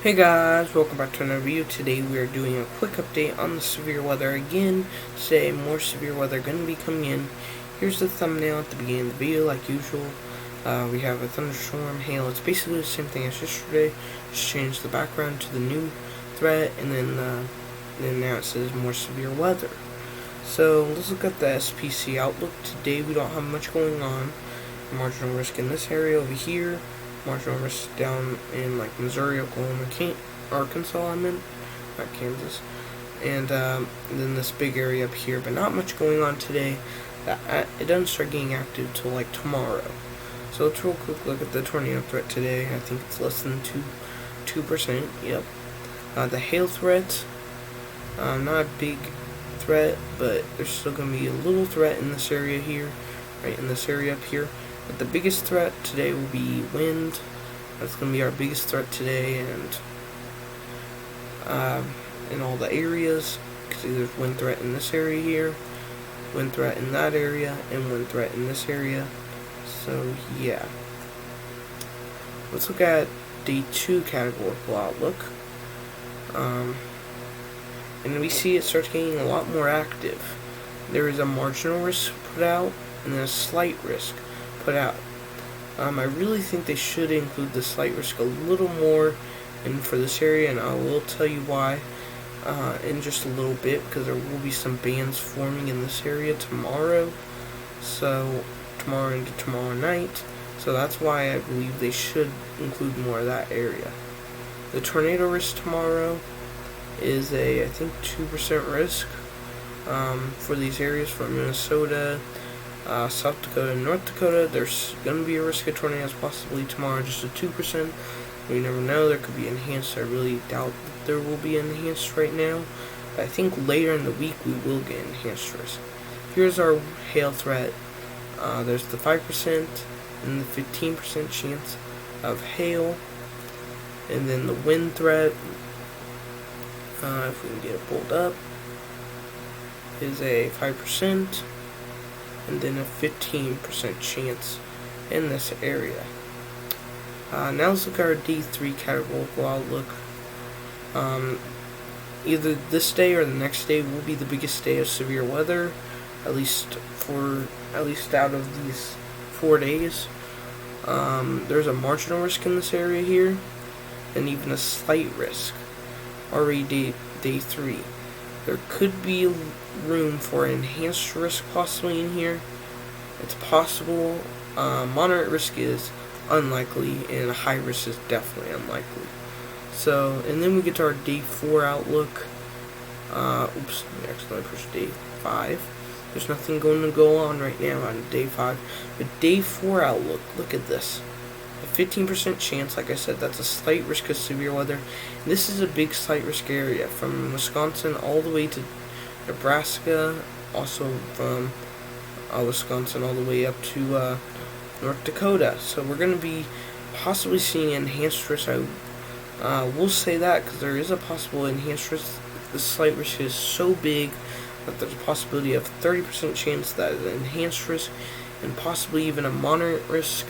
Hey guys, welcome back to another video. Today we are doing a quick update on the severe weather again. Today more severe weather going to be coming in. Here's the thumbnail at the beginning of the video like usual. We have a thunderstorm, hail. It's basically the same thing as yesterday. Just changed the background to the new threat, and then now it says more severe weather. So let's look at the SPC outlook. Today we don't have much going on. Marginal risk in this area over here. Marginal risk down in like Missouri, Oklahoma, Arkansas, not Kansas, and then this big area up here, but not much going on today. It doesn't start getting active till like tomorrow. So let's real quick look at the tornado threat today. I think it's less than 2%. Yep. The hail threat, not a big threat, but there's still gonna be a little threat in this area here, right in this area up here. But the biggest threat today will be wind. That's going to be our biggest threat today, and in all the areas. Because there's wind threat in this area here, wind threat in that area, and wind threat in this area. So yeah. Let's look at day 2 categorical outlook. And we see it starts getting a lot more active. There is a marginal risk put out, and then a slight risk put out. I really think they should include the slight risk a little more for this area, and I will tell you why in just a little bit, because there will be some bands forming in this area tomorrow, so tomorrow into tomorrow night, so that's why I believe they should include more of that area. The tornado risk tomorrow is I think 2% risk for these areas from Minnesota, South Dakota and North Dakota. There's going to be a risk of tornadoes possibly tomorrow, just a 2%. We never know. There could be enhanced. I really doubt that there will be enhanced right now. But I think later in the week we will get enhanced risk. Here's our hail threat. There's the 5% and the 15% chance of hail. And then the wind threat, if we can get it pulled up, is a 5%. And then a 15% chance in this area. Now let's look at our day 3 categorical outlook. Either this day or the next day will be the biggest day of severe weather, at least out of these 4 days. There's a marginal risk in this area here, and even a slight risk. Already day 3. There could be room for enhanced risk possibly in here. It's possible. Moderate risk is unlikely, and a high risk is definitely unlikely. So, and then we get to our day 4 outlook. Oops, I accidentally pushed day 5. There's nothing going to go on right now on day 5. But day 4 outlook, look at this. A 15% chance, like I said, that's a slight risk of severe weather. And this is a big slight risk area from Wisconsin all the way to Nebraska, also from Wisconsin all the way up to North Dakota. So we're going to be possibly seeing enhanced risk. I will say that because there is a possible enhanced risk. The slight risk is so big that there's a possibility of 30% chance that is an enhanced risk, and possibly even a moderate risk.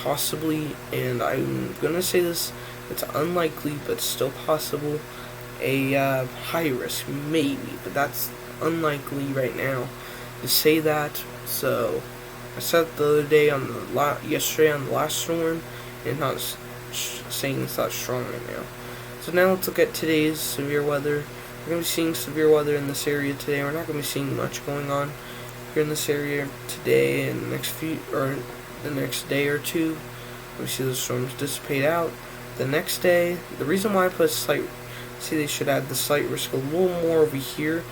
Possibly, and I'm gonna say this, it's unlikely, but still possible, a high risk, maybe, but that's unlikely right now to say that. So I said it the other day yesterday on the last storm, and not saying it's that strong right now. So now let's look at today's severe weather. We're gonna be seeing severe weather in this area today. We're not gonna be seeing much going on here in this area today and the next day or two. We see the storms dissipate out. The next day, the reason why I put they should add the slight risk a little more over here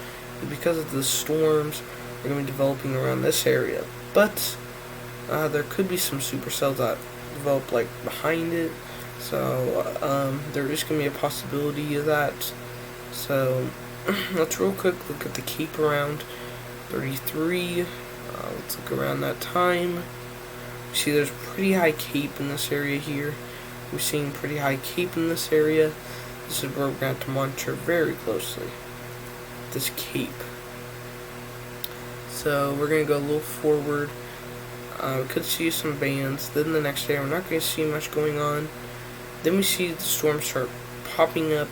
is because of the storms are going to be developing around this area. But there could be some supercells that develop like behind it. So there is going to be a possibility of that. So let's real quick look at the Cape around 33. Let's look around that time. See, there's pretty high Cape in this area here. We're seeing pretty high Cape in this area. This is where we're going to have to monitor very closely. This Cape. So we're going to go a little forward. We could see some bands. Then the next day we're not going to see much going on. Then we see the storm start popping up.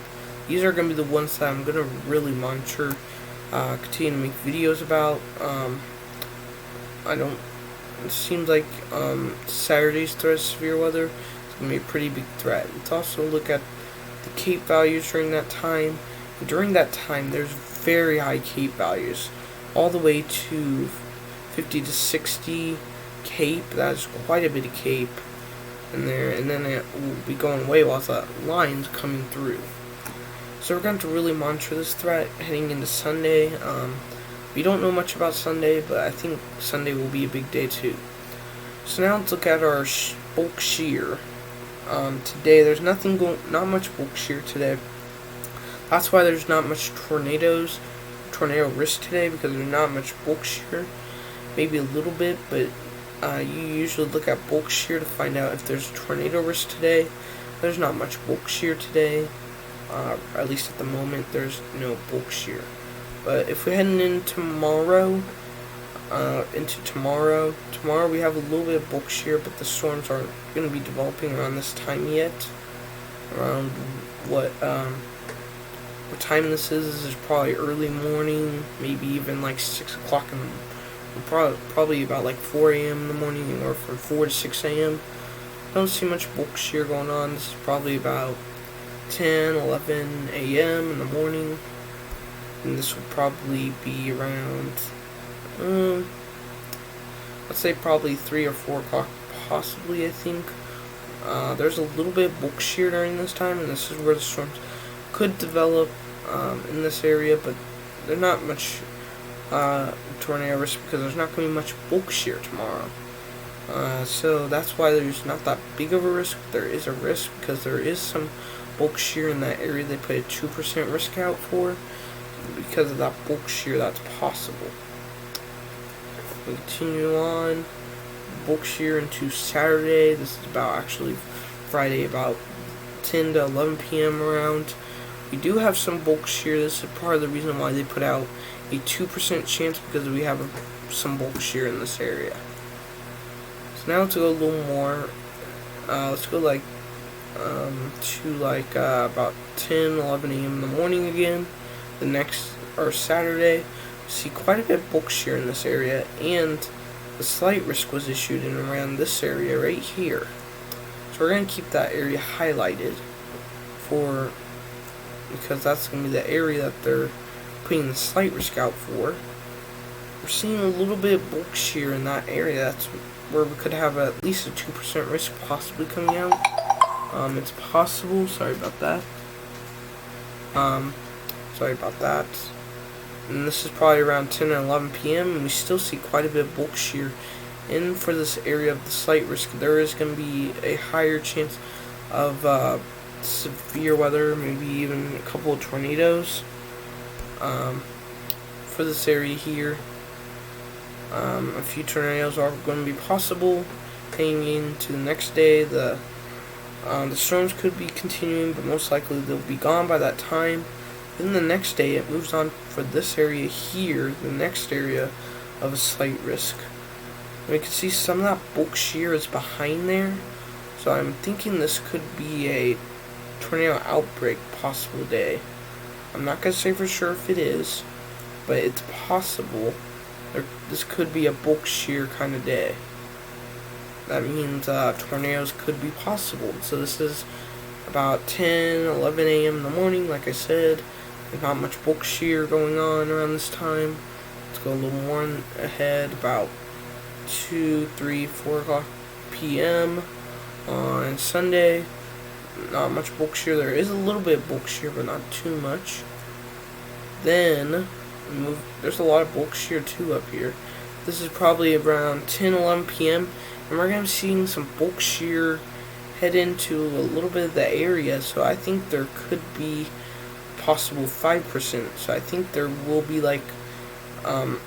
These are going to be the ones that I'm going to really monitor, continue to make videos about. It seems like Saturday's threat of severe weather is going to be a pretty big threat. Let's also look at the CAPE values during that time. And during that time, there's very high CAPE values, all the way to 50 to 60 CAPE. That's quite a bit of CAPE in there, and then it will be going way while that line's coming through. So we're going to really monitor this threat heading into Sunday. We don't know much about Sunday, but I think Sunday will be a big day too. So now let's look at our bulk shear. Today there's not much bulk shear today. That's why there's not much tornado risk today, because there's not much bulk shear. Maybe a little bit, but you usually look at bulk shear to find out if there's tornado risk today. There's not much bulk shear today. At least at the moment, there's no bulk shear. But if we're heading in tomorrow, tomorrow we have a little bit of bulk shear, but the storms aren't going to be developing around this time yet. Around what time this is? This is probably early morning, maybe even like 6 o'clock in the probably about like 4 a.m. in the morning, or from 4 to 6 a.m. Don't see much bulk shear going on. This is probably about 10, 11 a.m. in the morning. And this will probably be around, let's say probably 3 or 4 o'clock, possibly, I think. There's a little bit of bulk shear during this time, and this is where the storms could develop in this area, but there's not much tornado risk because there's not going to be much bulk shear tomorrow. So that's why there's not that big of a risk. There is a risk because there is some bulk shear in that area. They put a 2% risk out for, because of that bulk shear that's possible. We continue on. Bulk shear into Saturday. This is about actually Friday, about 10 to 11 p.m. around. We do have some bulk shear. This is part of the reason why they put out a 2% chance, because we have some bulk shear in this area. So now let's go a little more. Let's go like to about 10, 11 a.m. in the morning again. The next, or Saturday, see quite a bit of bulk shear in this area, and the slight risk was issued in around this area right here. So we're going to keep that area highlighted because that's going to be the area that they're putting the slight risk out for. We're seeing a little bit of bulk shear in that area. That's where we could have at least a 2% risk possibly coming out. It's possible. Sorry about that. And this is probably around 10 and 11 p.m. and we still see quite a bit of bulk shear. And for this area of the slight risk, there is going to be a higher chance of severe weather, maybe even a couple of tornadoes for this area here. A few tornadoes are going to be possible. Heading into the next day, the storms could be continuing, but most likely they'll be gone by that time. Then the next day it moves on for this area here, the next area of a slight risk. And we can see some of that bulk shear is behind there. So I'm thinking this could be a tornado outbreak possible day. I'm not going to say for sure if it is, but it's possible. This could be a bulk shear kind of day. That means tornadoes could be possible. So this is about 10, 11 a.m. in the morning, like I said. There's not much bulk shear going on around this time. Let's go a little more ahead, about 2, 3, 4 o'clock p.m. on Sunday. Not much bulk shear. There is a little bit of bulk shear, but not too much. Then, there's a lot of bulk shear too up here. This is probably around 10, 11 p.m. And we're going to be seeing some bulk shear head into a little bit of the area. So I think there could be possible 5%. So I think there will be like,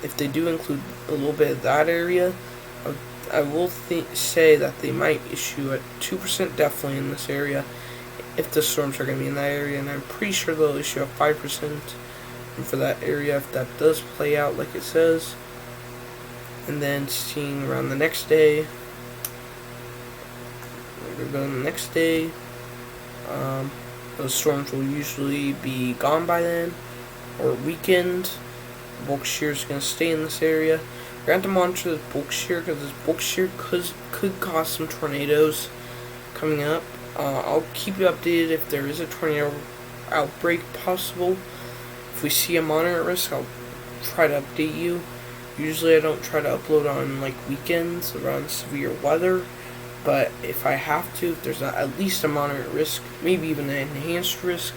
if they do include a little bit of that area, I will say that they might issue a 2% definitely in this area if the storms are going to be in that area, and I'm pretty sure they'll issue a 5% for that area if that does play out like it says. And then seeing around the next day, we're going to go to the next day. Those storms will usually be gone by then, or weakened. Bulk shear is going to stay in this area. We're going to have to monitor this bulk shear because this bulk shear could cause some tornadoes coming up. I'll keep you updated if there is a tornado outbreak possible. If we see a moderate risk, I'll try to update you. Usually I don't try to upload on like weekends around severe weather, but if I have to, if there's at least a moderate risk, maybe even an enhanced risk,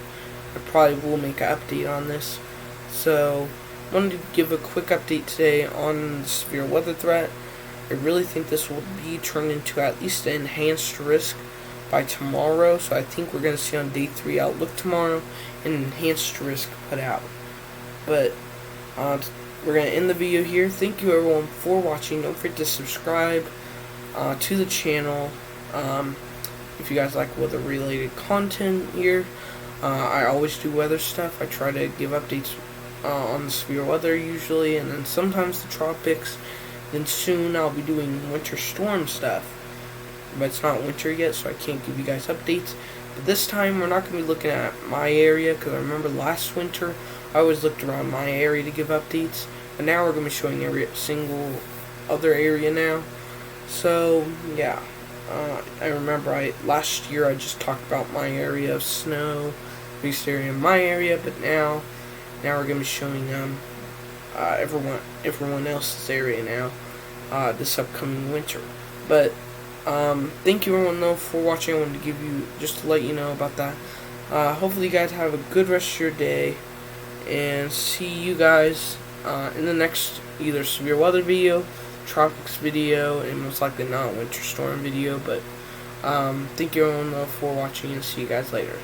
I probably will make an update on this. So I wanted to give a quick update today on the severe weather threat. I really think this will be turned into at least an enhanced risk by tomorrow, so I think we're going to see on day 3 outlook tomorrow an enhanced risk put out. But we're going to end the video here. Thank you everyone for watching. Don't forget to subscribe to the channel if you guys like weather related content here. I always do weather stuff. I try to give updates on the severe weather usually, and then sometimes the tropics. Then soon I'll be doing winter storm stuff, but it's not winter yet, so I can't give you guys updates. But this time we're not going to be looking at my area, because I remember last winter I always looked around my area to give updates, but now we're going to be showing every single other area now. So yeah, I remember last year I just talked about my area of snow, biggest area in my area, but now we're going to be showing everyone else's area now, this upcoming winter. But thank you everyone though for watching. I wanted to give you, just to let you know about that. Hopefully you guys have a good rest of your day, and see you guys in the next either severe weather video, tropics video, and most likely not winter storm video. But thank you everyone though for watching, and see you guys later.